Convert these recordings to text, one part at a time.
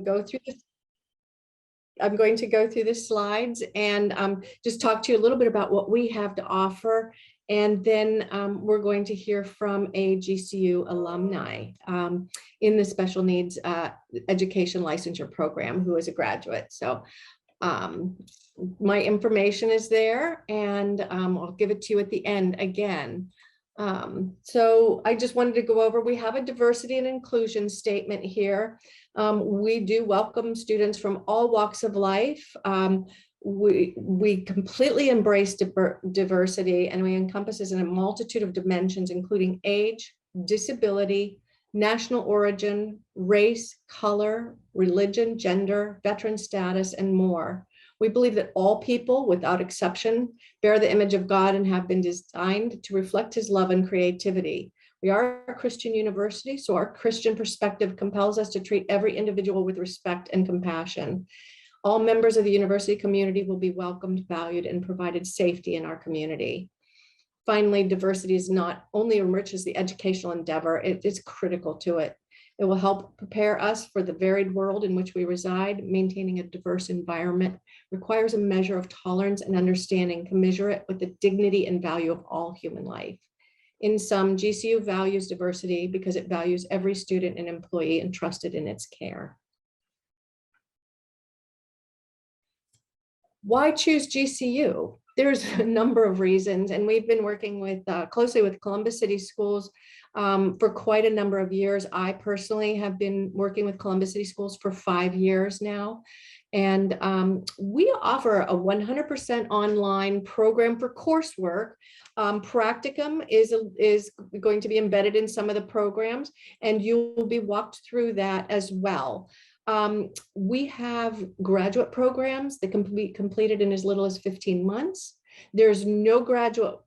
go through this. I'm going to go through the slides and just talk to you a little bit about what we have to offer. And then we're going to hear from a GCU alumni in the special needs education licensure program who is a graduate. So my information is there, and I'll give it to you at the end again. So I just wanted to go over, we have a diversity and inclusion statement here. We do welcome students from all walks of life. We completely embrace diversity, and we encompasses in a multitude of dimensions, including age, disability, national origin, race, color, religion, gender, veteran status, and more. We believe that all people, without exception, bear the image of God and have been designed to reflect his love and creativity. We are a Christian university, so our Christian perspective compels us to treat every individual with respect and compassion. All members of the university community will be welcomed, valued, and provided safety in our community. Finally, diversity is not only enriches the educational endeavor, it is critical to it. It will help prepare us for the varied world in which we reside. Maintaining a diverse environment requires a measure of tolerance and understanding commensurate with the dignity and value of all human life. In sum, GCU values diversity because it values every student and employee entrusted in its care. Why choose GCU? There's a number of reasons, and we've been working with closely with Columbus City Schools for quite a number of years. I personally have been working with Columbus City Schools for 5 years now, and we offer a 100% online program for coursework. Practicum is going to be embedded in some of the programs, and you will be walked through that as well. We have graduate programs that can be completed in as little as 15 months. There's no graduate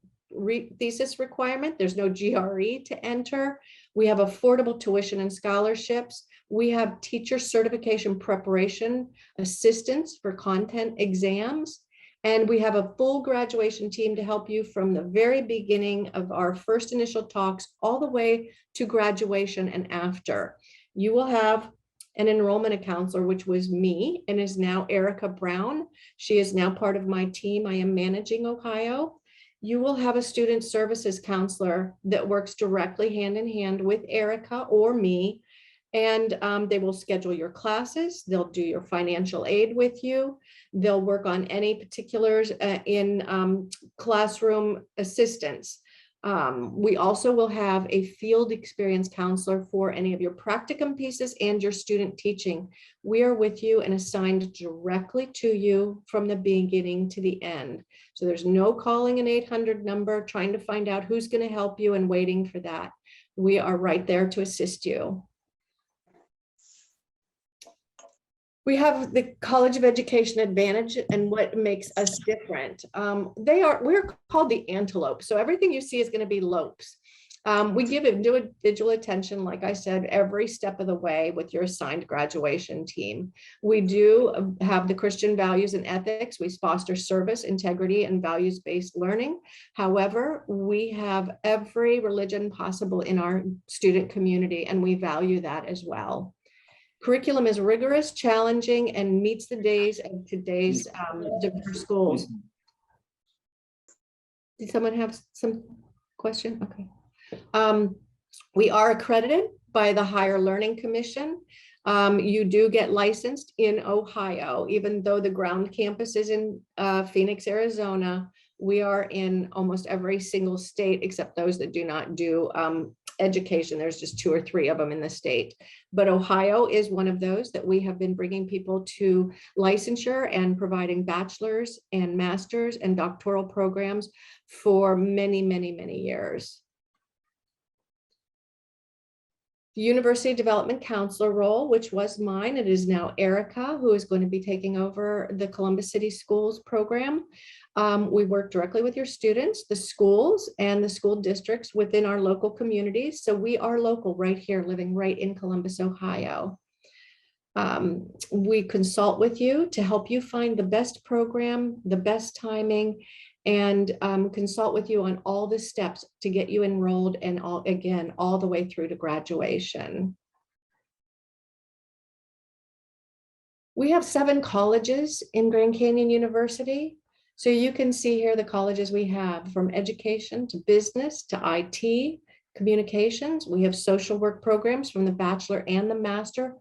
thesis requirement. There's no GRE to enter. We have affordable tuition and scholarships. We have teacher certification preparation assistance for content exams. And we have a full graduation team to help you from the very beginning of our first initial talks all the way to graduation and after. You will have an enrollment counselor, which was me, and is now Erica Brown. She is now part of my team. I am managing Ohio. You will have a student services counselor that works directly hand in hand with Erica or me, and they will schedule your classes. They'll do your financial aid with you. They'll work on any particulars in classroom assistance. We also will have a field experience counselor for any of your practicum pieces and your student teaching. We are with you and assigned directly to you from the beginning to the end. So there's no calling an 800 number, trying to find out who's going to help you and waiting for that. We are right there to assist you. We have the College of Education Advantage and what makes us different. We're called the Antelope. So everything you see is going to be lopes. We give individual attention, like I said, every step of the way with your assigned graduation team. We do have the Christian values and ethics. We foster service, integrity, and values-based learning. However, we have every religion possible in our student community, and we value that as well. Curriculum is rigorous, challenging, and meets the days of today's diverse schools. Did someone have some question? Okay. We are accredited by the Higher Learning Commission. You do get licensed in Ohio, even though the ground campus is in Phoenix, Arizona. We are in almost every single state except those that do not do education. There's just 2 or 3 of them in the state. But Ohio is one of those that we have been bringing people to licensure and providing bachelor's and master's and doctoral programs for many, many, many years. The University Development Counselor role, which was mine, it is now Erica, who is going to be taking over the Columbus City Schools program. We work directly with your students, the schools, and the school districts within our local communities. So we are local right here, living right in Columbus, Ohio. We consult with you to help you find the best program, the best timing, and consult with you on all the steps to get you enrolled and all the way through to graduation. We have 7 colleges in Grand Canyon University. So you can see here the colleges we have, from education to business to IT, communications. We have social work programs from the bachelor and the master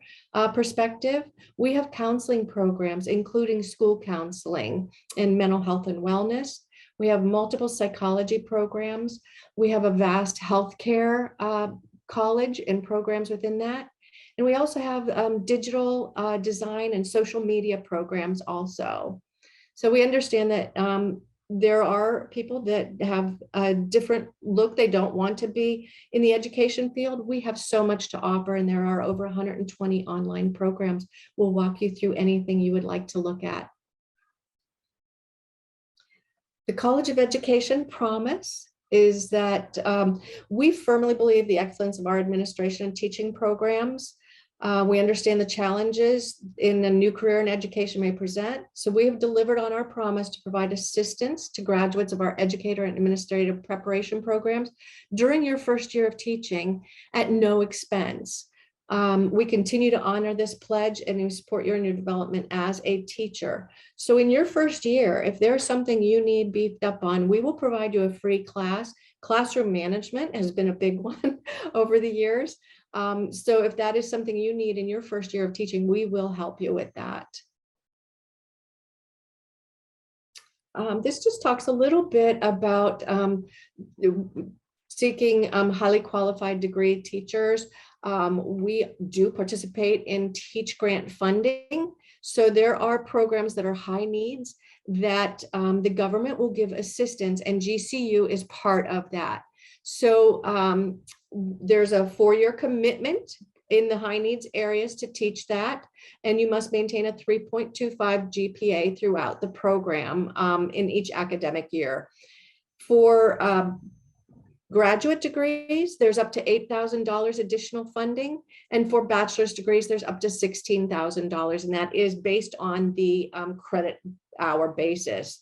perspective. We have counseling programs, including school counseling and mental health and wellness. We have multiple psychology programs. We have a vast healthcare college and programs within that. And we also have digital design and social media programs also. So we understand that there are people that have a different look. They don't want to be in the education field. We have so much to offer, and there are over 120 online programs. We'll walk you through anything you would like to look at. The College of Education promise is that we firmly believe the excellence of our administration and teaching programs. We understand the challenges in a new career in education may present. So we have delivered on our promise to provide assistance to graduates of our educator and administrative preparation programs during your first year of teaching at no expense. We continue to honor this pledge and we support you in your development as a teacher. So in your first year, if there's something you need beefed up on, we will provide you a free class. Classroom management has been a big one over the years. So if that is something you need in your first year of teaching, we will help you with that. This just talks a little bit about seeking highly qualified degree teachers. We do participate in Teach Grant funding. So there are programs that are high needs that the government will give assistance, and GCU is part of that. So there's a 4-year commitment in the high needs areas to teach that, and you must maintain a 3.25 GPA throughout the program in each academic year. For graduate degrees, there's up to $8,000 additional funding, and for bachelor's degrees, there's up to $16,000, and that is based on the credit hour basis.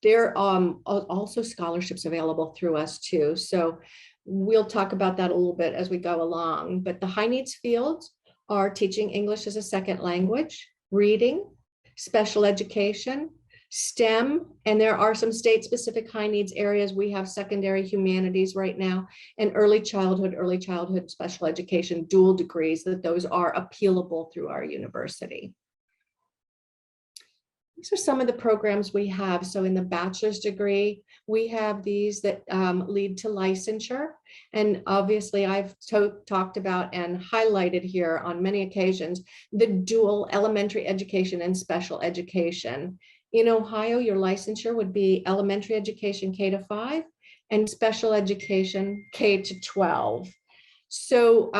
There are also scholarships available through us too. So we'll talk about that a little bit as we go along. But the high needs fields are teaching English as a second language, reading, special education, STEM, and there are some state-specific high needs areas. We have secondary humanities right now, and early childhood special education dual degrees, that those are appealable through our university. These are some of the programs we have. So in the bachelor's degree, we have these that lead to licensure. And obviously I've talked about and highlighted here on many occasions, the dual elementary education and special education. In Ohio, your licensure would be elementary education K-5 and special education K-12. So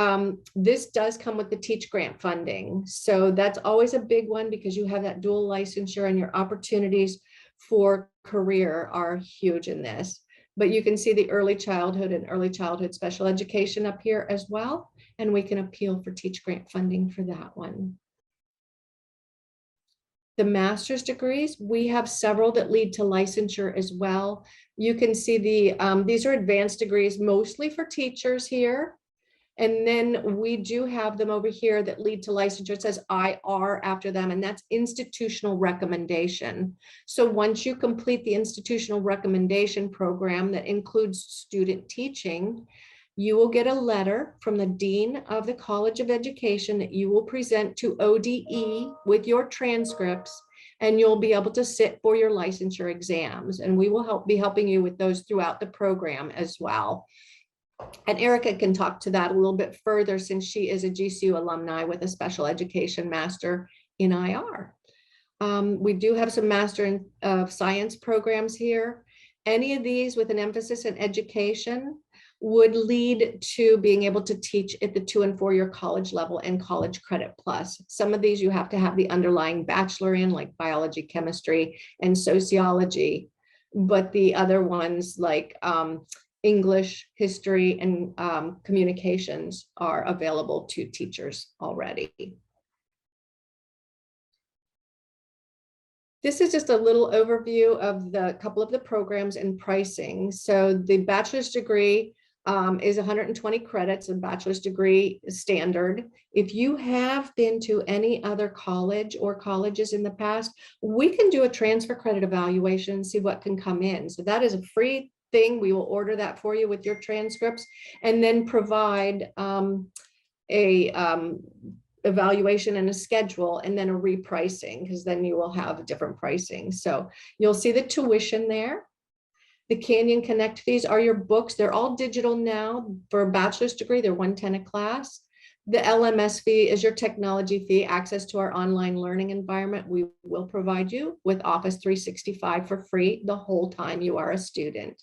this does come with the Teach Grant funding. So that's always a big one because you have that dual licensure and your opportunities for career are huge in this. But you can see the early childhood and early childhood special education up here as well. And we can appeal for Teach Grant funding for that one. The master's degrees, we have several that lead to licensure as well. You can see these are advanced degrees, mostly for teachers here. And then we do have them over here that lead to licensure. It says IR after them, and that's institutional recommendation. So once you complete the institutional recommendation program that includes student teaching, you will get a letter from the Dean of the College of Education that you will present to ODE with your transcripts, and you'll be able to sit for your licensure exams. And we will be helping you with those throughout the program as well. And Erica can talk to that a little bit further since she is a GCU alumni with a special education master in IR. We do have some master of science programs here. Any of these with an emphasis in education would lead to being able to teach at the 2- and 4-year college level and college credit plus. Some of these you have to have the underlying bachelor in, like biology, chemistry, and sociology. But the other ones like English, history, and communications are available to teachers already. This is just a little overview of the couple of the programs and pricing. So the bachelor's degree is 120 credits, a bachelor's degree standard. If you have been to any other college or colleges in the past, we can do a transfer credit evaluation and see what can come in. So that is a free thing. We will order that for you with your transcripts and then provide a evaluation and a schedule and then a repricing, because then you will have different pricing. So you'll see the tuition there. The Canyon Connect fees are your books. They're all digital now. For a bachelor's degree, they're $110 a class. The LMS fee is your technology fee, access to our online learning environment. We will provide you with Office 365 for free the whole time you are a student.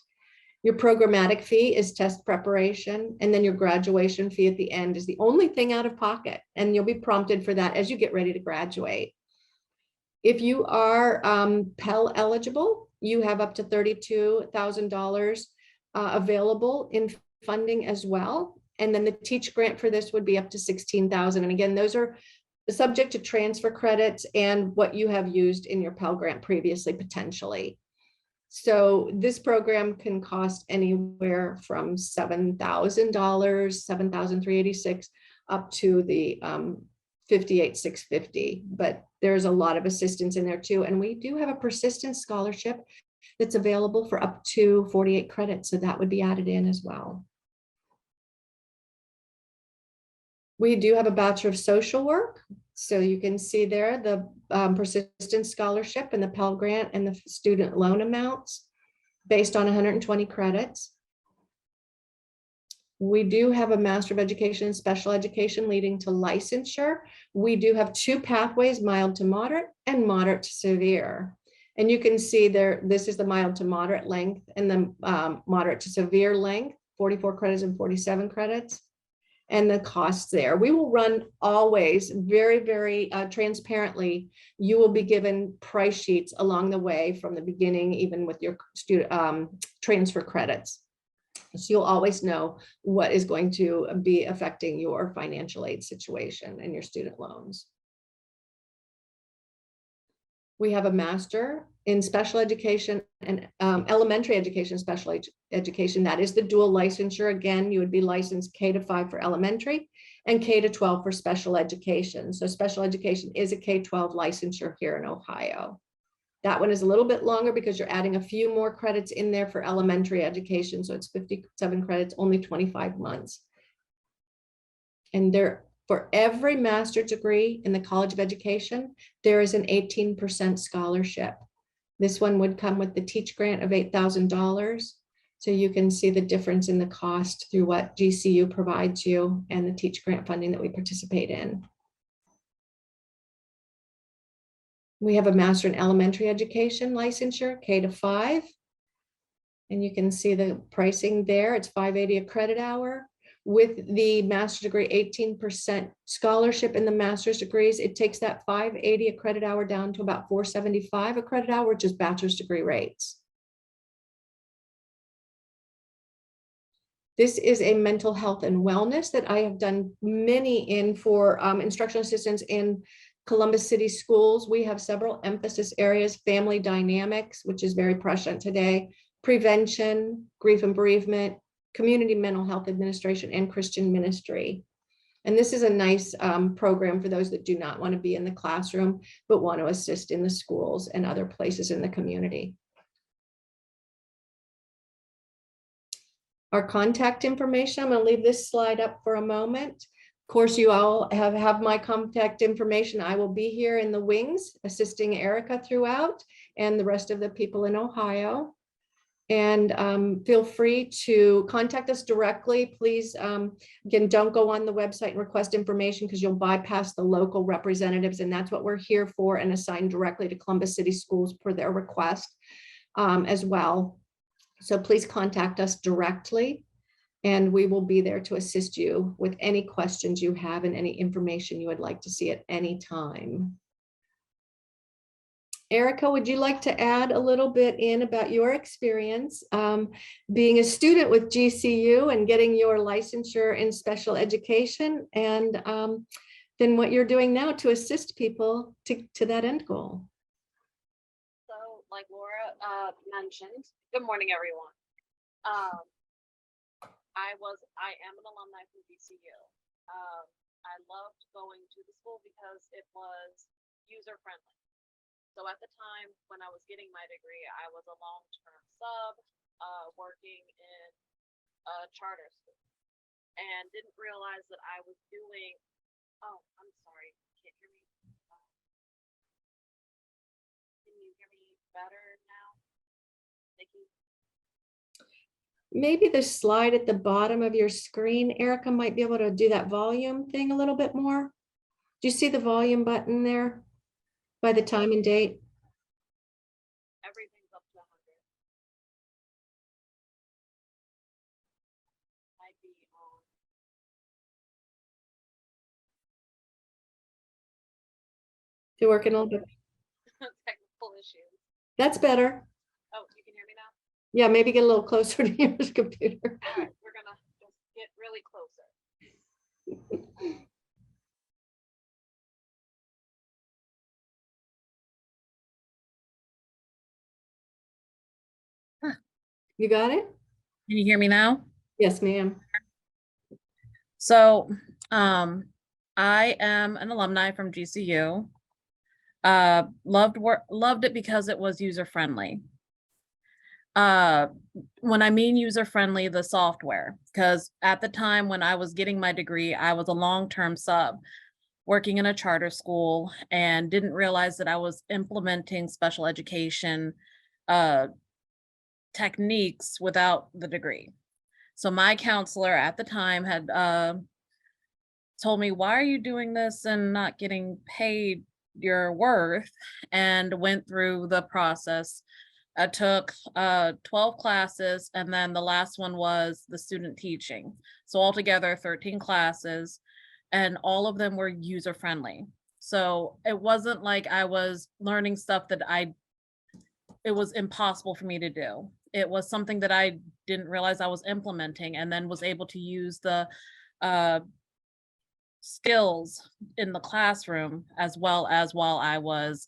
Your programmatic fee is test preparation, and then your graduation fee at the end is the only thing out of pocket, and you'll be prompted for that as you get ready to graduate. If you are Pell eligible, you have up to $32,000 available in funding as well. And then the Teach grant for this would be up to $16,000. And again, those are subject to transfer credits and what you have used in your Pell grant previously, potentially. So this program can cost anywhere from $7,000, $7,386, up to the $58,650, but there's a lot of assistance in there too. And we do have a persistence scholarship that's available for up to 48 credits. So that would be added in as well. We do have a Bachelor of Social Work. So you can see there the persistence scholarship and the Pell Grant and the student loan amounts based on 120 credits. We do have a Master of Education in Special Education leading to licensure. We do have two pathways, mild to moderate and moderate to severe. And you can see there, this is the mild to moderate length and the moderate to severe length, 44 credits and 47 credits. And the costs there. We will run always very, very transparently. You will be given price sheets along the way from the beginning, even with your student transfer credits. So you'll always know what is going to be affecting your financial aid situation and your student loans. We have a Master in Special Education and Elementary Education, Special Education. That is the dual licensure. Again, you would be licensed K-5 for elementary and K-12 for special education. So special education is a K-12 licensure here in Ohio. That one is a little bit longer because you're adding a few more credits in there for elementary education. So it's 57 credits, only 25 months. And there, for every master's degree in the College of Education, there is an 18% scholarship. This one would come with the Teach grant of $8,000. So you can see the difference in the cost through what GCU provides you and the Teach grant funding that we participate in. We have a Master in Elementary Education licensure, K-5. And you can see the pricing there. It's $580 a credit hour. With the master's degree, 18% scholarship in the master's degrees, it takes that $580 a credit hour down to about $475 a credit hour, which is bachelor's degree rates. This is a mental health and wellness that I have done many in for instructional assistants in Columbus City schools. We have several emphasis areas: family dynamics, which is very present today, prevention, grief and bereavement, community mental health administration, and Christian ministry. And this is a nice program for those that do not want to be in the classroom, but want to assist in the schools and other places in the community. Our contact information, I'm going to leave this slide up for a moment. Of course, you all have my contact information. I will be here in the wings assisting Erica throughout and the rest of the people in Ohio. And feel free to contact us directly. Please, again, don't go on the website and request information because you'll bypass the local representatives, and that's what we're here for, and assign directly to Columbus City Schools per their request as well. So please contact us directly, and we will be there to assist you with any questions you have and any information you would like to see at any time. Erica, would you like to add a little bit in about your experience being a student with GCU and getting your licensure in special education, and then what you're doing now to assist people to that end goal? So, like Laura mentioned, good morning, everyone. I am an alumni from GCU. I loved going to the school because it was user friendly. So at the time when I was getting my degree, I was a long-term sub, working in a charter school, and didn't realize that I was doing. Oh, I'm sorry, can't hear me. Can you hear me better now? Thank you. Maybe the slide at the bottom of your screen, Erica, might be able to do that volume thing a little bit more. Do you see the volume button there by the time and date? Everything's up to 100. Might be on. You're working a little bit. Technical issues. That's better. Oh, you can hear me now? Yeah, maybe get a little closer to your computer. All right, we're gonna just get really closer. You got it? Can you hear me now? Yes, ma'am. So, I am an alumni from GCU. Loved it because it was user friendly. When I mean user friendly, the software, because at the time when I was getting my degree, I was a long-term sub working in a charter school and didn't realize that I was implementing special education techniques without the degree. So my counselor at the time had told me, why are you doing this and not getting paid your worth? And went through the process. I took 12 classes, and then the last one was the student teaching. So altogether 13 classes, and all of them were user friendly. So it wasn't like I was learning stuff that it was impossible for me to do. It was something that I didn't realize I was implementing, and then was able to use the skills in the classroom as well as while I was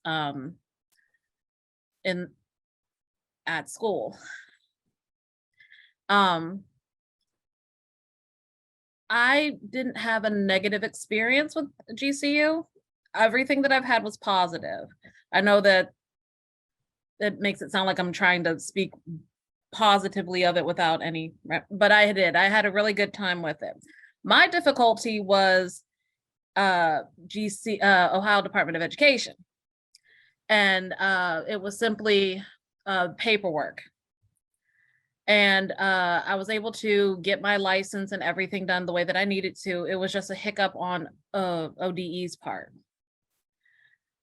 at school. I didn't have a negative experience with GCU. Everything that I've had was positive. I know that it makes it sound like I'm trying to speak positively of it without any, but I did. I had a really good time with it. My difficulty was Ohio Department of Education. And it was simply paperwork. And I was able to get my license and everything done the way that I needed to. It was just a hiccup on ODE's part.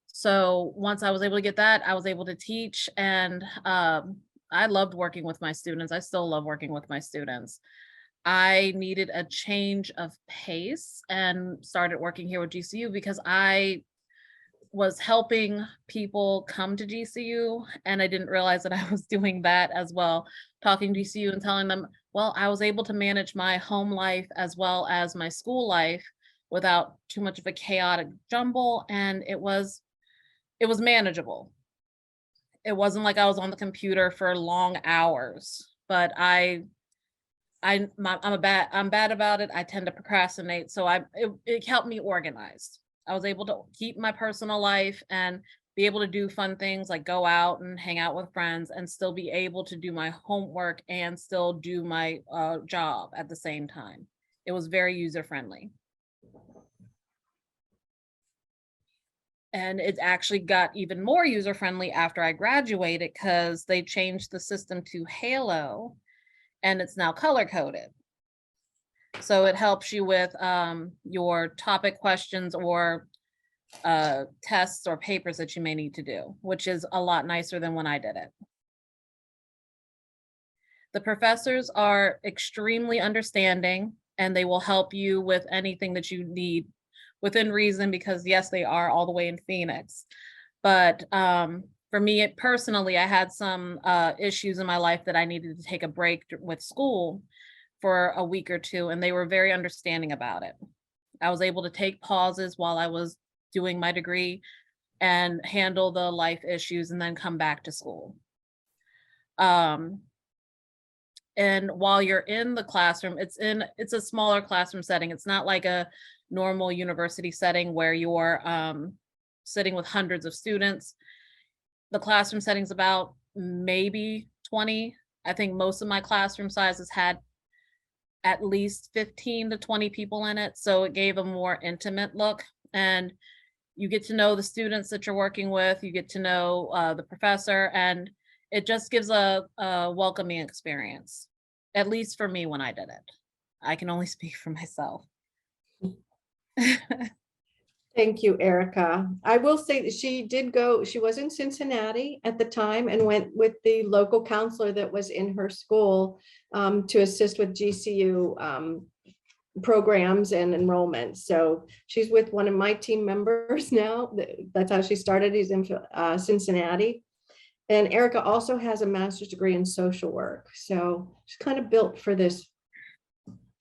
So once I was able to get that, I was able to teach, and I loved working with my students. I still love working with my students. I needed a change of pace and started working here with GCU because I was helping people come to GCU, and I didn't realize that I was doing that as well, talking to GCU and telling them, well, I was able to manage my home life as well as my school life without too much of a chaotic jumble, and it was manageable. It wasn't like I was on the computer for long hours, but I'm bad about it. I tend to procrastinate, so it helped me organized. I was able to keep my personal life and be able to do fun things like go out and hang out with friends, and still be able to do my homework and still do my job at the same time. It was very user friendly. And it actually got even more user friendly after I graduated, because they changed the system to Halo, and it's now color coded. So it helps you with your topic questions or tests or papers that you may need to do, which is a lot nicer than when I did it. The professors are extremely understanding, and they will help you with anything that you need within reason, because yes, they are all the way in Phoenix. But for me personally, I had some issues in my life that I needed to take a break with school for a week or two, and they were very understanding about it. I was able to take pauses while I was doing my degree and handle the life issues and then come back to school. And while you're in the classroom, it's a smaller classroom setting. It's not like a normal university setting where you're sitting with hundreds of students. The classroom setting's about maybe 20. I think most of my classroom sizes had at least 15 to 20 people in it. So it gave a more intimate look. And you get to know the students that you're working with, you get to know the professor, and it just gives a welcoming experience, at least for me when I did it. I can only speak for myself. Thank you, Erica. I will say that she was in Cincinnati at the time and went with the local counselor that was in her school to assist with GCU programs and enrollment. So she's with one of my team members now. That's how she started. He's in Cincinnati. And Erica also has a master's degree in social work. So she's kind of built for this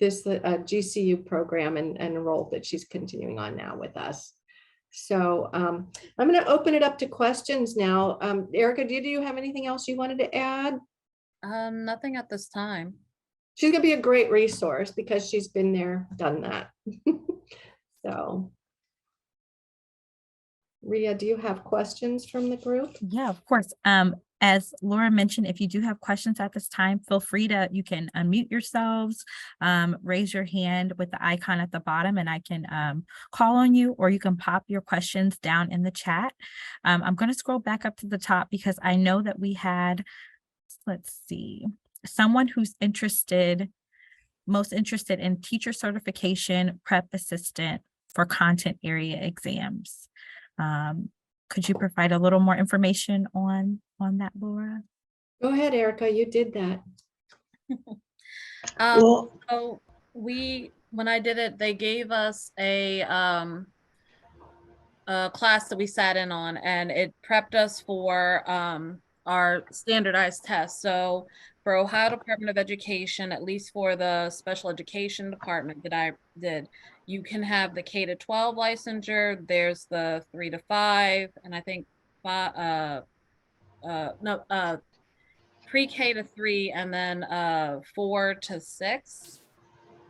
GCU program and enrolled that she's continuing on now with us. So I'm going to open it up to questions now. Erica, do you have anything else you wanted to add? Nothing at this time. She's going to be a great resource because she's been there, done that. So, Ria, do you have questions from the group? Yeah, of course. As Laura mentioned, if you do have questions at this time, feel free to, you can unmute yourselves, raise your hand with the icon at the bottom, and I can call on you, or you can pop your questions down in the chat. I'm going to scroll back up to the top because I know that we had, let's see, someone who's most interested in teacher certification prep assistant for content area exams. Could you provide a little more information on that, Laura? Go ahead, Erica, you did that. So when I did it, they gave us a class that we sat in on, and it prepped us for our standardized tests. So for Ohio Department of Education, at least for the special education department that I did, you can have the K-12 licensure. There's the 3 to 5, and I think pre-K to 3, and then 4 to 6.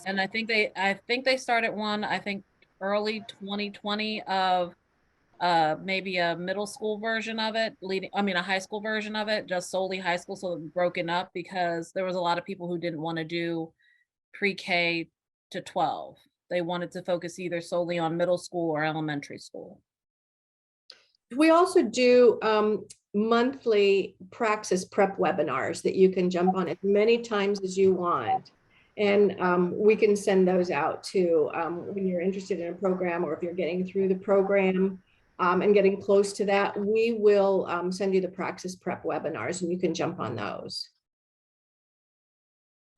And I think they started one, I think early 2020 of maybe a middle school version of it, a high school version of it, just solely high school, so broken up because there was a lot of people who didn't want to do pre-K to 12. They wanted to focus either solely on middle school or elementary school. We also do monthly praxis prep webinars that you can jump on as many times as you want. And we can send those out to when you're interested in a program, or if you're getting through the program and getting close to that, we will send you the praxis prep webinars and you can jump on those.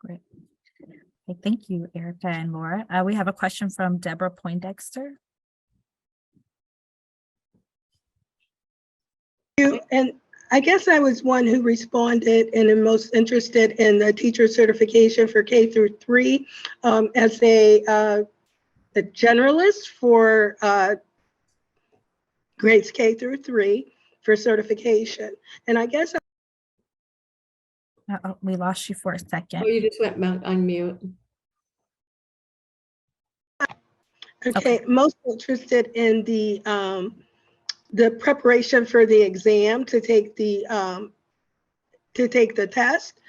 Great. Okay, thank you, Erica and Laura. We have a question from Deborah Poindexter. And I guess I was one who responded and am most interested in the teacher certification for K through 3 as a generalist for grades K through 3 for certification. And I guess We lost you for a second. Oh, you just went on mute. okay, most interested in the preparation for the exam to take the test,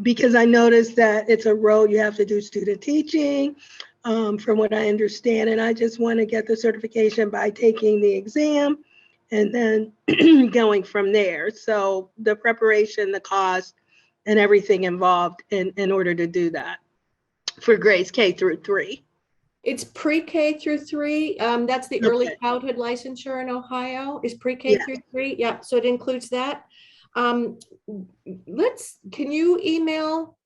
because I noticed that it's a role you have to do student teaching, from what I understand, and I just want to get the certification by taking the exam and then going from there. So the preparation, the cost, and everything involved in order to do that for grades K through 3. It's pre-K through 3. That's the early childhood licensure in Ohio is pre-K through 3. Yeah, so it includes that. Can you email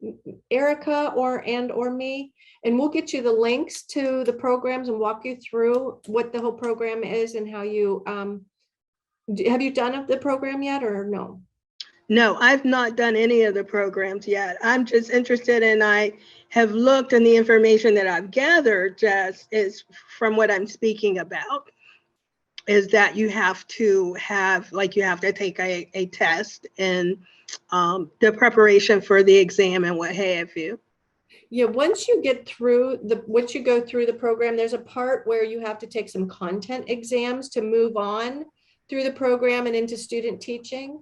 Erica or me, and we'll get you the links to the programs and walk you through what the whole program is and how you, have you done the program yet or no? No, I've not done any of the programs yet. I'm just interested, and I have looked, and the information that I've gathered just is from what I'm speaking about. is that you have to have, like, you have to take a test and the preparation for the exam and what have you. Yeah, once you go through the program, there's a part where you have to take some content exams to move on through the program and into student teaching.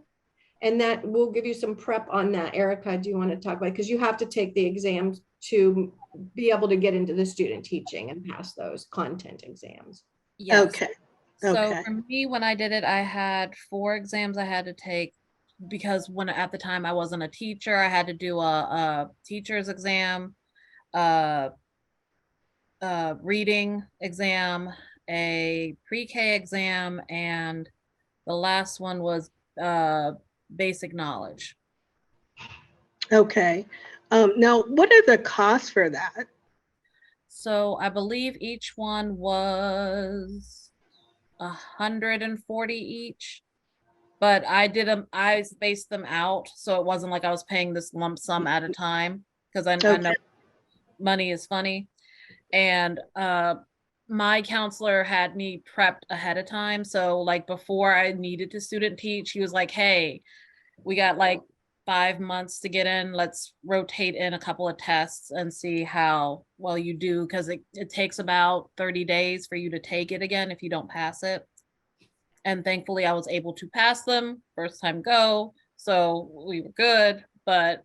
And that will give you some prep on that. Erica, do you want to talk about it? Because you have to take the exams to be able to get into the student teaching and pass those content exams. Yes. Okay. So Okay. for me, when I did it, I had 4 exams I had to take because when at the time I wasn't a teacher, I had to do a teacher's exam, a reading exam, a pre-K exam, and the last one was basic knowledge. Okay. Now, what are the costs for that? So I believe each one was 140 each, but I spaced them out, so it wasn't like I was paying this lump sum at a time because I know Okay. money is funny. And my counselor had me prepped ahead of time. So like before I needed to student teach, he was like, hey, we got like 5 months to get in. Let's rotate in a couple of tests and see how well you do. Cause it takes about 30 days for you to take it again if you don't pass it. And thankfully I was able to pass them first time go. So we were good, but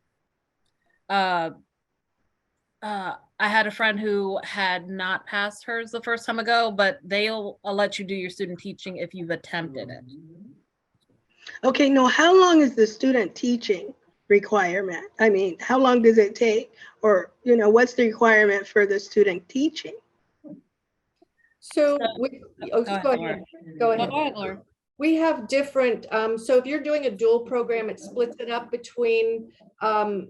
I had a friend who had not passed hers the first time ago, but they'll let you do your student teaching if you've attempted it. Okay, now how long is the student teaching requirement? I mean, how long does it take? Or, what's the requirement for the student teaching? So Go ahead, Laura. Go ahead. Go ahead, Laura. We have different, so if you're doing a dual program, it splits it up between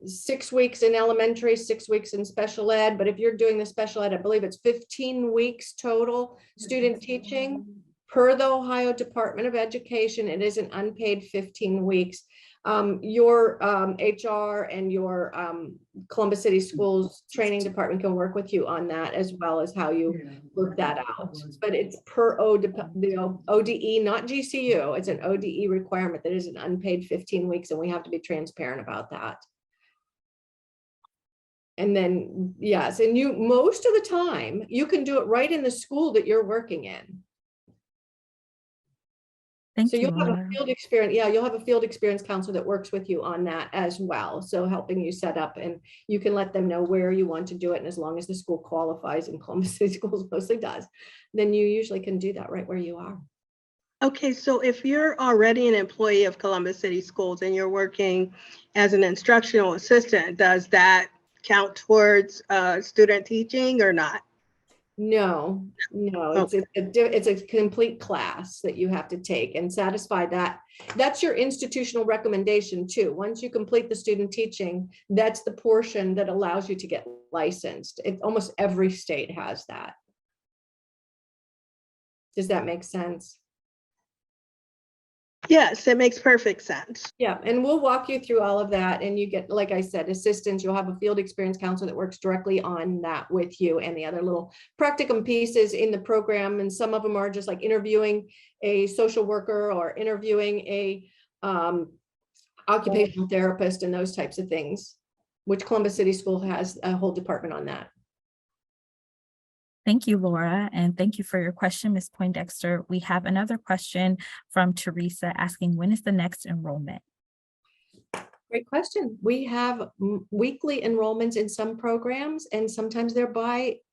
6 weeks in elementary, 6 weeks in special ed. But if you're doing the special ed, I believe it's 15 weeks total student teaching. Per the Ohio Department of Education, it is an unpaid 15 weeks. Your HR and your Columbus City Schools training department can work with you on that, as well as how you work that out. But it's per the ODE, not GCU. It's an ODE requirement that is an unpaid 15 weeks, and we have to be transparent about that. And then, yes, and you, most of the time, you can do it right in the school that you're working in. Thank So you, you'll have a Laura. field experience. Yeah, you'll have a field experience counselor that works with you on that as well. So helping you set up, and you can let them know where you want to do it. And as long as the school qualifies, and Columbus City Schools mostly does, then you usually can do that right where you are. Okay, so if you're already an employee of Columbus City Schools and you're working as an instructional assistant, does that count towards student teaching or not? No, Okay. it's a complete class that you have to take and satisfy that. That's your institutional recommendation too. Once you complete the student teaching, that's the portion that allows you to get licensed. Almost every state has that. Does that make sense? Yes, it makes perfect sense. Yeah, and we'll walk you through all of that, and you get, like I said, assistance. You'll have a field experience counselor that works directly on that with you, and the other little practicum pieces in the program. And some of them are just like interviewing a social worker or interviewing a occupational therapist and those types of things, which Columbus City School has a whole department on that. Thank you, Laura, and thank you for your question, Ms. Poindexter. We have another question from Teresa asking, when is the next enrollment? Great question. We have weekly enrollments in some programs, and sometimes they're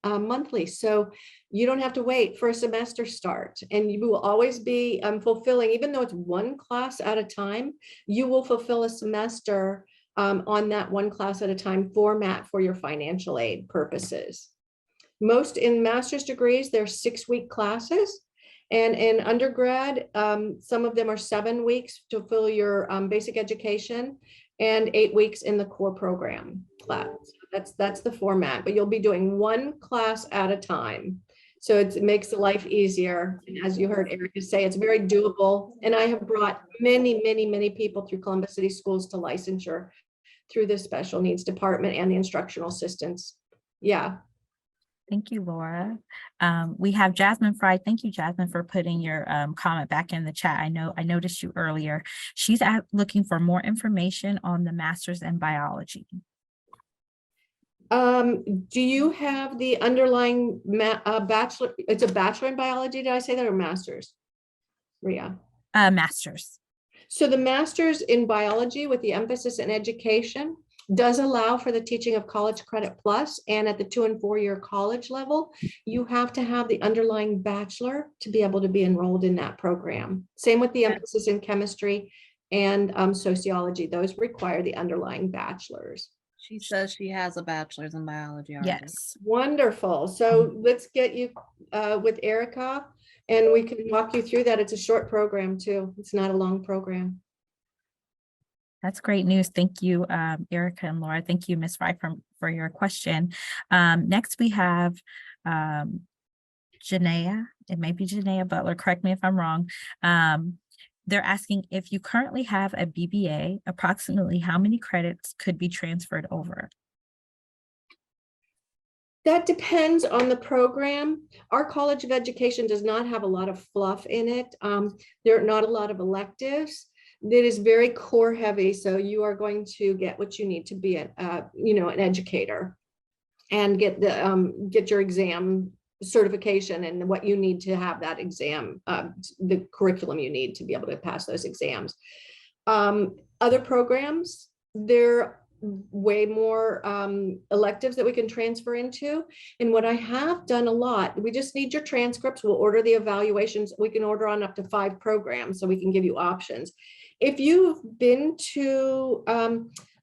monthly. So you don't have to wait for a semester start, and you will always be fulfilling, even though it's one class at a time, you will fulfill a semester on that one class at a time format for your financial aid purposes. Most in master's degrees, they're 6-week classes. And in undergrad, some of them are 7 weeks to fill your basic education, and 8 weeks in the core program class. That's the format, but you'll be doing one class at a time. So it makes the life easier. And as you heard Erica say, it's very doable. And I have brought many, many, many people through Columbus City Schools to licensure through the special needs department and the instructional assistants. Yeah. Thank you, Laura. We have Jasmine Fry. Thank you, Jasmine, for putting your comment back in the chat. I noticed you earlier. She's looking for more information on the master's in biology. Do you have the underlying bachelor? It's a bachelor in biology. Did I say that, or master's? Ria. Master's. So the master's in biology with the emphasis in education does allow for the teaching of college credit plus, and at the 2 and 4 year college level, you have to have the underlying bachelor to be able to be enrolled in that program. Same with the emphasis in chemistry and sociology. Those require the underlying bachelors. She says she has a bachelor's in biology already. Yes. Wonderful. So let's get you with Erica, and we can walk you through that. It's a short program too. It's not a long program. That's great news. Thank you, Erica and Laura. Thank you, Ms. Fry, for your question. Next, we have Janaea. It may be Janaea Butler. Correct me if I'm wrong. They're asking, if you currently have a BBA, approximately how many credits could be transferred over? That depends on the program. Our College of Education does not have a lot of fluff in it. There are not a lot of electives. It is very core heavy, so you are going to get what you need to be an educator and get your exam certification and what you need to have that exam, the curriculum you need to be able to pass those exams. Other programs, they're way more electives that we can transfer into. And what I have done a lot, we just need your transcripts. We'll order the evaluations. We can order on up to 5 programs, so we can give you options. If you've been to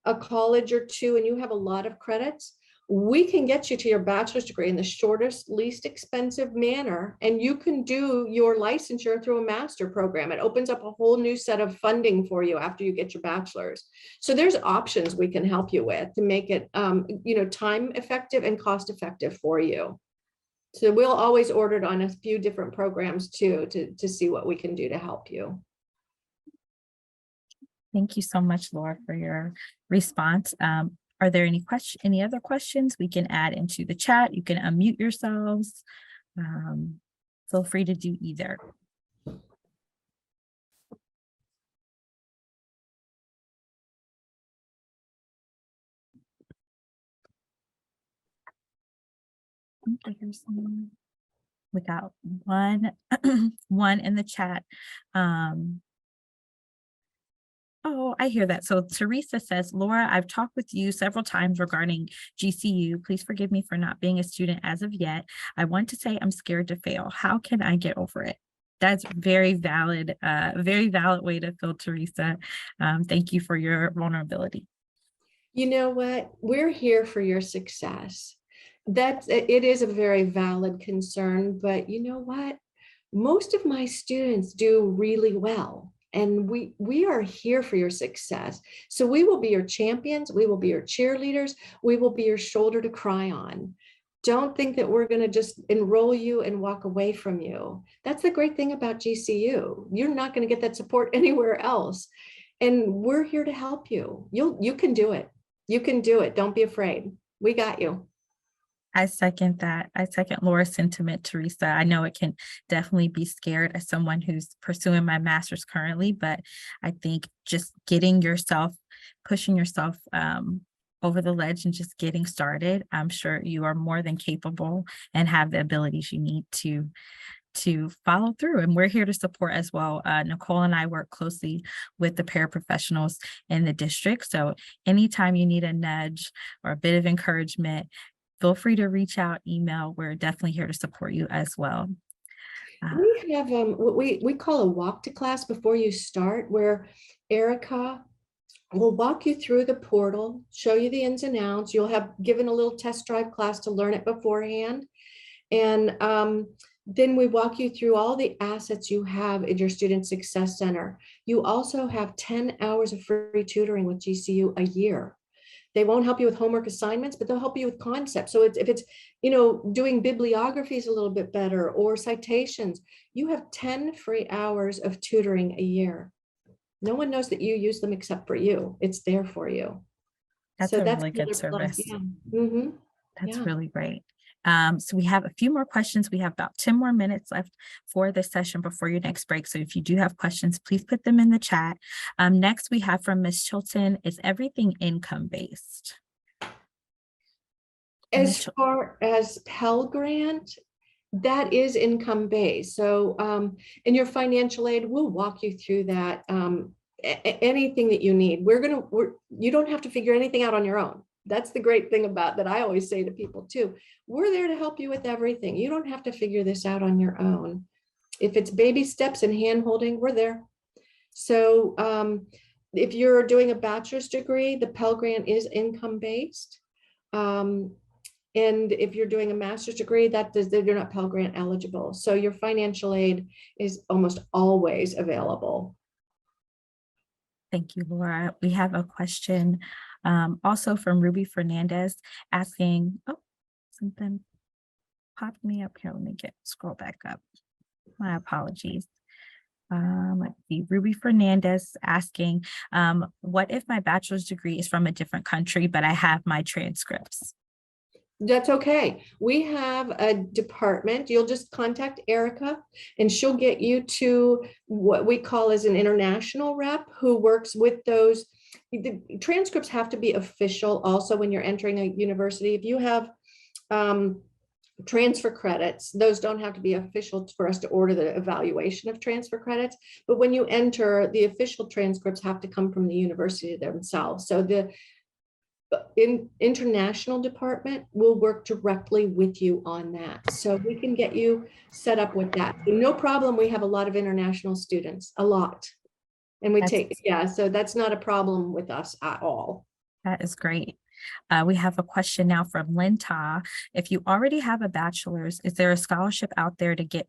a college or 2 and you have a lot of credits, we can get you to your bachelor's degree in the shortest, least expensive manner, and you can do your licensure through a master program. It opens up a whole new set of funding for you after you get your bachelor's. So there's options we can help you with to make it time effective and cost effective for you. So we'll always order it on a few different programs too, to see what we can do to help you. Thank you so much, Laura, for your response. Are there any other questions we can add into the chat? You can unmute yourselves. Feel free to do either. Okay, here's someone. We got one in the chat. Oh, I hear that. So Teresa says, Laura, I've talked with you several times regarding GCU. Please forgive me for not being a student as of yet. I want to say I'm scared to fail. How can I get over it? That's very valid way to feel, Teresa. Thank you for your vulnerability. You know what? We're here for your success. It is a very valid concern, but you know what? Most of my students do really well. And we are here for your success. So we will be your champions. We will be your cheerleaders. We will be your shoulder to cry on. Don't think that we're going to just enroll you and walk away from you. That's the great thing about GCU. You're not going to get that support anywhere else. And we're here to help you. You can do it. You can do it. Don't be afraid. We got you. I second that. I second Laura's sentiment, Teresa. I know it can definitely be scared as someone who's pursuing my master's currently, but I think just pushing yourself over the ledge and just getting started, I'm sure you are more than capable and have the abilities you need to follow through. And we're here to support as well. Nicole and I work closely with the paraprofessionals in the district. So anytime you need a nudge or a bit of encouragement, feel free to reach out, email. We're definitely here to support you as well. We have what we call a walk to class before you start, where Erica will walk you through the portal, show you the ins and outs. You'll have given a little test drive class to learn it beforehand. And then we walk you through all the assets you have in your Student Success Center. You also have 10 hours of free tutoring with GCU a year. They won't help you with homework assignments, but they'll help you with concepts. So if it's, doing bibliographies a little bit better or citations, you have 10 free hours of tutoring a year. No one knows that you use them except for you. It's there for you. That's so a that's really good another plus. service. Yeah. Mm-hmm. That's really great. So we have a few more questions. We have about 10 more minutes left for this session before your next break. So if you do have questions, please put them in the chat. Next, we have from Ms. Chilton, is everything income-based? As far as Pell Grant, that is income based. So in your financial aid, we'll walk you through that. Anything that you need, you don't have to figure anything out on your own. That's the great thing about that. I always say to people too, we're there to help you with everything. You don't have to figure this out on your own. If it's baby steps and hand holding, we're there. So if you're doing a bachelor's degree, the Pell Grant is income based. And if you're doing a master's degree, they're not Pell Grant eligible. So your financial aid is almost always available. Thank you, Laura. We have a question also from Ruby Fernandez asking, oh, something popped me up here. Let me scroll back up. My apologies. Let's see, Ruby Fernandez asking, what if my bachelor's degree is from a different country, but I have my transcripts? That's okay. We have a department. You'll just contact Erica and she'll get you to what we call as an international rep who works with those. The transcripts have to be official also when you're entering a university. If you have transfer credits, those don't have to be official for us to order the evaluation of transfer credits. But when you enter, the official transcripts have to come from the university themselves. So the international department will work directly with you on that. So we can get you set up with that. No problem. We have a lot of international students, a lot. And so that's not a problem with us at all. That is great. We have a question now from Lynn Ta. If you already have a bachelor's, is there a scholarship out there to get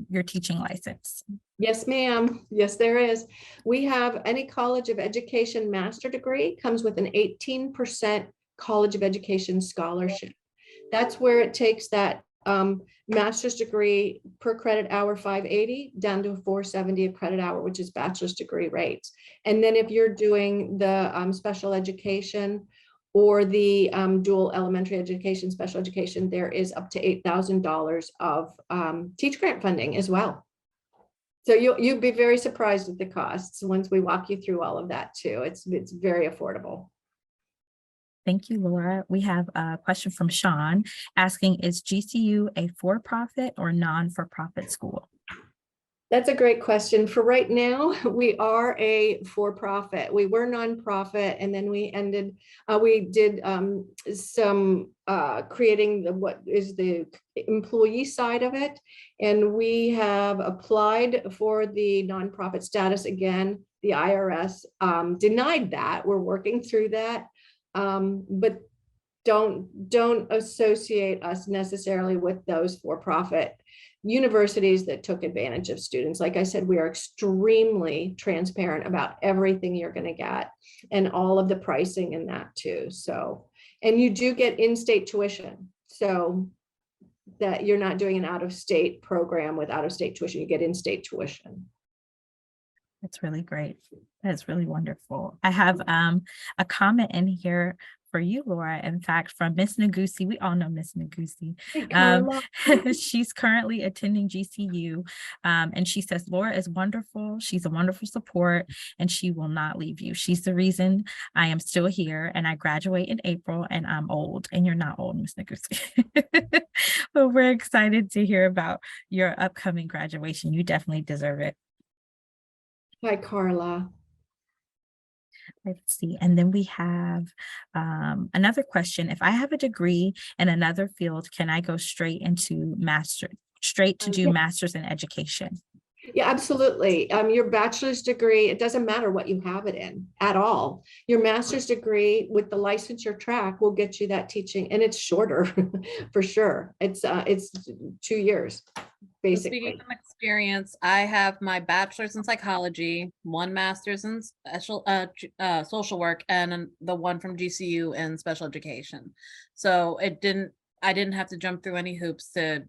your teaching license? Yes, ma'am. Yes, there is. We have any College of Education master degree comes with an 18% College of Education scholarship. That's where it takes that master's degree per credit hour 580 down to 470 a credit hour, which is bachelor's degree rates. And then if you're doing the special education or the dual elementary education, special education, there is up to $8,000 of teach grant funding as well. So you'd be very surprised at the costs once we walk you through all of that too. It's very affordable. Thank you, Laura. We have a question from Sean asking, is GCU a for-profit or non-for-profit school? That's a great question. For right now, we are a for-profit. We were nonprofit, and then we did some creating what is the employee side of it. And we have applied for the nonprofit status again. The IRS denied that. We're working through that, but don't associate us necessarily with those for-profit universities that took advantage of students. Like I said, we are extremely transparent about everything you're going to get and all of the pricing in that too. So, and you do get in-state tuition, so that you're not doing an out-of-state program with out-of-state tuition, you get in-state tuition. That's really great. That's really wonderful. I have a comment in here for you, Laura, in fact, from Miss Nagusi. We all know Miss Nagusi. She's currently attending GCU, and she says, Laura is wonderful. She's a wonderful support, and she will not leave you. She's the reason I am still here, and I graduate in April, and I'm old, and you're not old, Miss Nagusi. But we're excited to hear about your upcoming graduation. You definitely deserve it. Hi, Carla. Let's see. And then we have another question. If I have a degree in another field, can I go straight into do master's in education? Yeah, absolutely. Your bachelor's degree, it doesn't matter what you have it in at all. Your master's degree with the licensure track will get you that teaching, and it's shorter for sure. It's 2 years. Basically. Speaking from experience, I have my bachelor's in psychology, one master's in social work, and the one from GCU in special education. So I didn't have to jump through any hoops to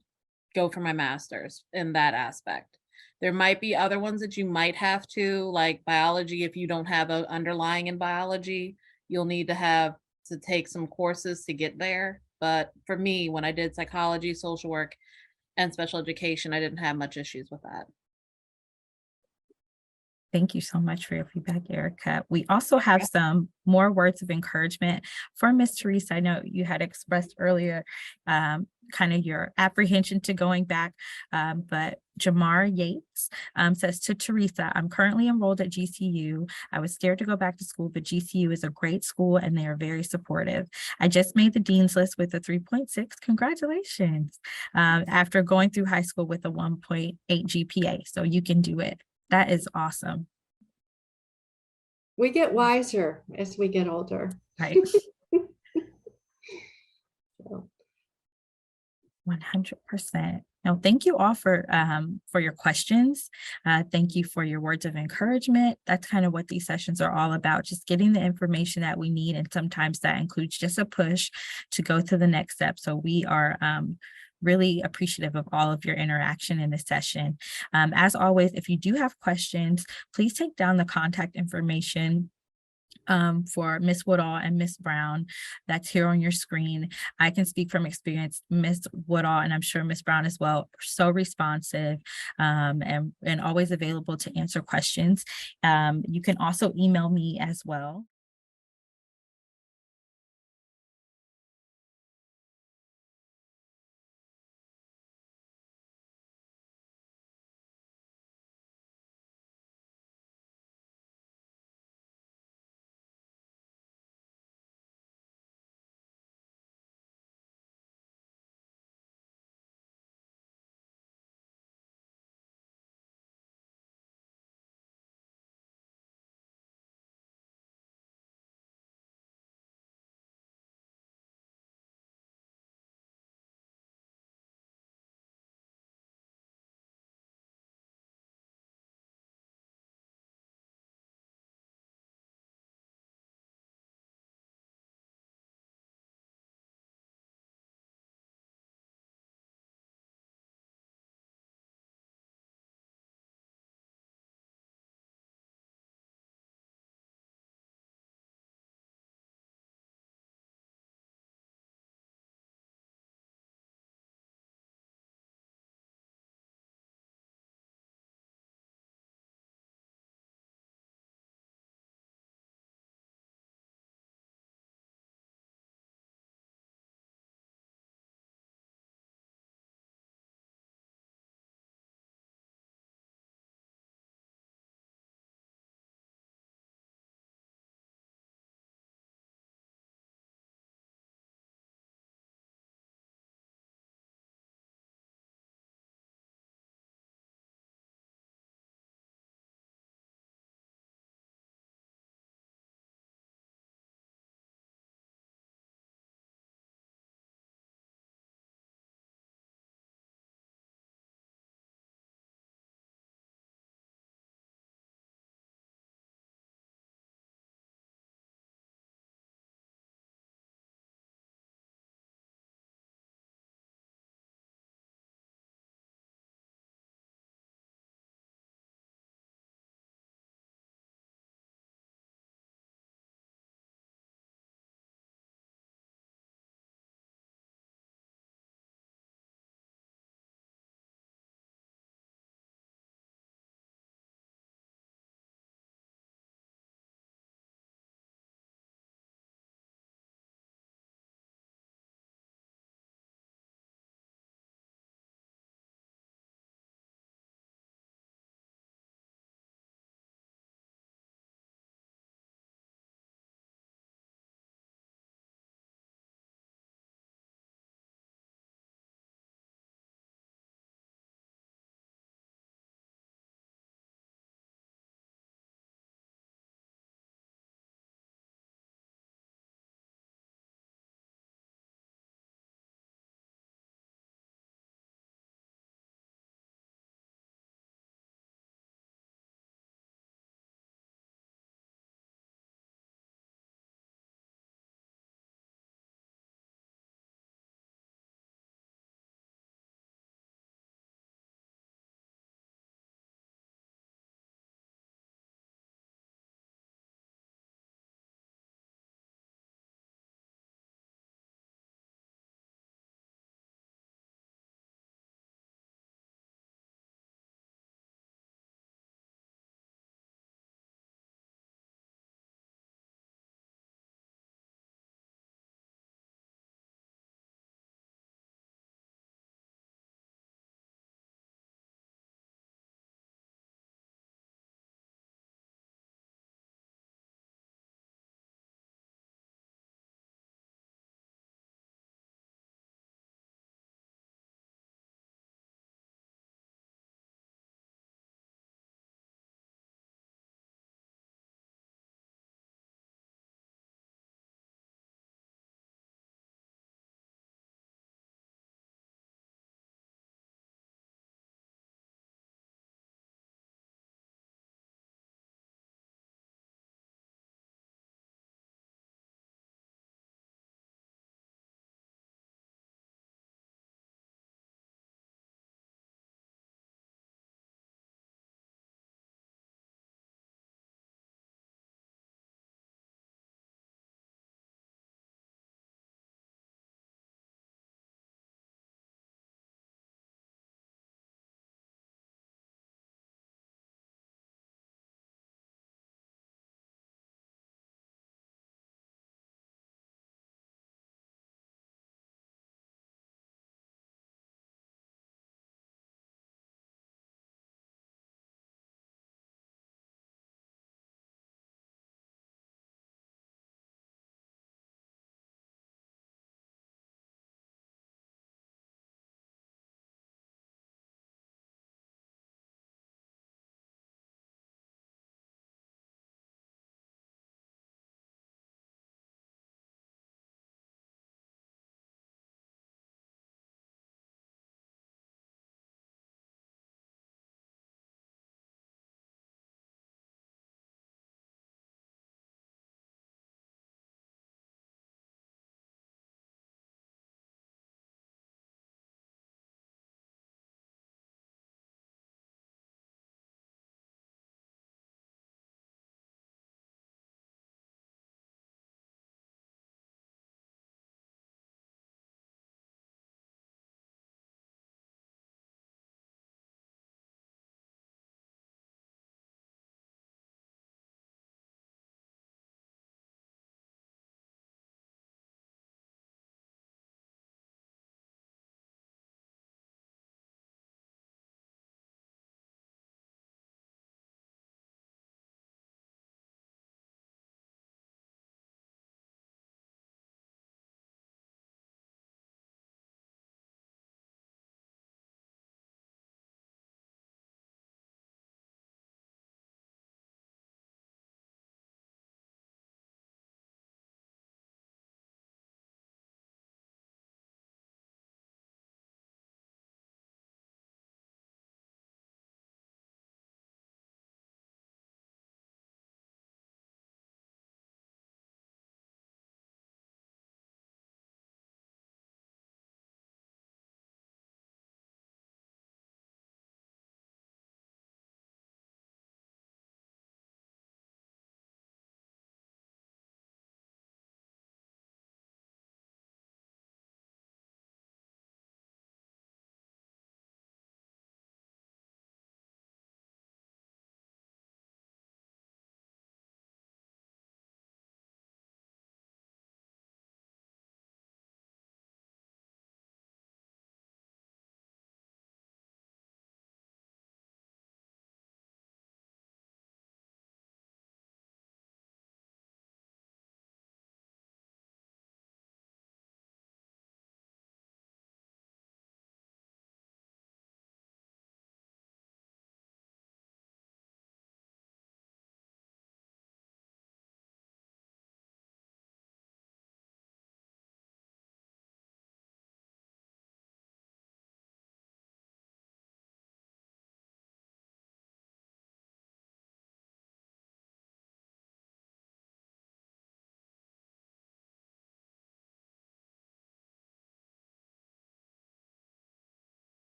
go for my master's in that aspect. There might be other ones that you might have to, like biology. If you don't have an underlying in biology, you'll need to take some courses to get there. But for me, when I did psychology, social work, and special education, I didn't have much issues with that. Thank you so much for your feedback, Erica. We also have some more words of encouragement for Miss Teresa. I know you had expressed earlier kind of your apprehension to going back, but Jamar Yates says to Teresa, I'm currently enrolled at GCU. I was scared to go back to school, but GCU is a great school and they are very supportive. I just made the dean's list with a 3.6. Congratulations. After going through high school with a 1.8 GPA. So you can do it. That is awesome. We get wiser as we get older. Right. So, 100%. No, thank you all for your questions. Thank you for your words of encouragement. That's kind of what these sessions are all about, just getting the information that we need. And sometimes that includes just a push to go to the next step. So we are really appreciative of all of your interaction in this session. As always, if you do have questions, please take down the contact information for Miss Woodall and Miss Brown that's here on your screen. I can speak from experience. Miss Woodall, and I'm sure Miss Brown as well, are so responsive and always available to answer questions. You can also email me as well.